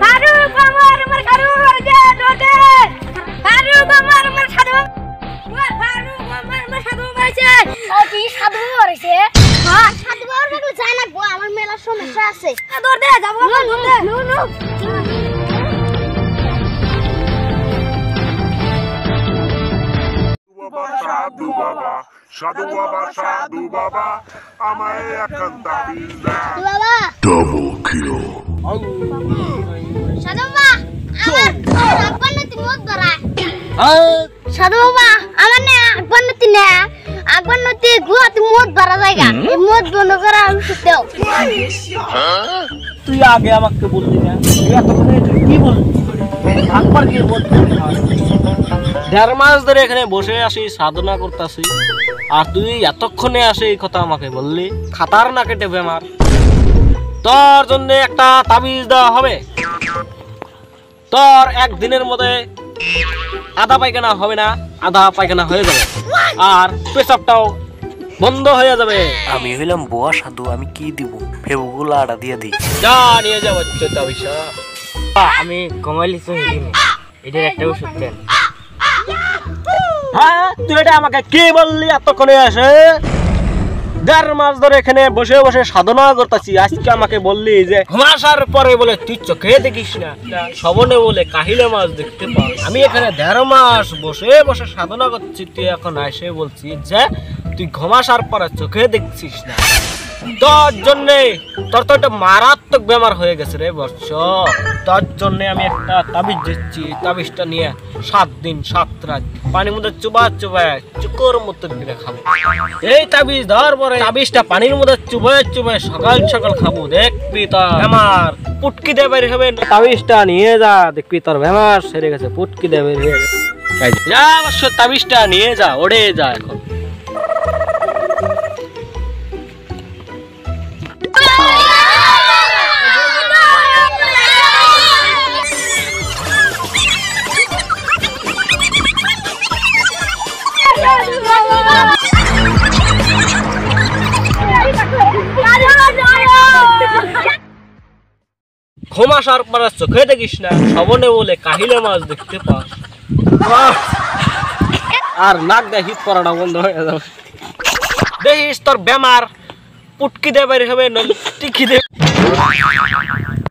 ফারুক আমার কারু যে দোদে ফারুক আমার সাধু ফারুক আমার সাধু মারছে ও কি সাধু মারছে হ্যাঁ সাধু মারবে তো যাই না গো আমার মেলার সমস্যা আছে দৌড় দে যাব নো সাধু বাবা আমায় এখন তাবিজ দাও বাবা ডাবল কিল সাধু বাবা আমার আকবরনতি মত ধরা সাধু বাবা আমার না আকবরনতি গুয়াতে মত ধরা জায়গা এই মত বন্ধ করা ওষুধ দাও তুই আগে আমাকে বললি না এতক্ষণে তুই কি বললি আকবর কি বলছিস 1.5 মাস ধরে এখানে বসে আসি সাধনা করতেছি আর তুই এতক্ষণে আসে এই কথা আমাকে বললি খাতার না কেটে বেমার তোর জন্য একটা তাবিজ দেওয়া হবে তোর একদিনের মধ্যে আধা পায়খানা হবে না আধা পায়খানা হয়ে যাবে আর পেশাবটাও বন্ধ হয়ে যাবে আমি হইলাম বুয়া সাধু আমি কি দিব ফেবগুলো আড়া দিয়ে দিই যা নিয়ে যাও তাবিজটা আমি কমাইলি তো এটার একটা ওষুধ দেন হ্যাঁ তুই এটা আমাকে কি বললি এতক্ষণে আসে 1.5 মাস ধরে এখানে বসে বসে সাধনা করতেছি আজকে আমাকে বললি যে ঘুমাসার পরে বলে তুই চোখে দেখিস না শ্রবণে বলে কাহিলে মাছ দেখতে পাও আমি এখানে 1.5 মাস বসে বসে সাধনা করছি তুই এখন এসে বলছিস যে তুই ঘুমাসার পরে চোখে দেখছিস না তোর জন্য তোর তো একটা মারাত্মক বেমার হয়ে গেছে রে বৎস তোর জন্য আমি একটা তাবিজ দিচ্ছি তাবিজটা নিয়ে 7 দিন 7 রাত পানির মধ্যে চুবা চুকোর মতো করে খাবো এই তাবিজ ধর পরে তাবিজটা পানির মধ্যে চুবায় সকাল সকাল খাবো দেখবি তোর বেমার পুটকি দে বের হবে তাবিজটা নিয়ে যা দেখবি তোর বেমার সেরে গেছে পুটকি দে বের হয়ে গেছে যা অবশ্য তাবিজটা নিয়ে যা ওড়ে যা এখন ঘুমাসার পরে চোখে দেখিস না শ্রবণে বলে কাহিলে মাছ দেখতে পাস আর নাক দিয়ে হিট করাটা বন্ধ হয়ে যাবে দেখিস তোর বেমার পুটকি দে বের হবে টিকি দে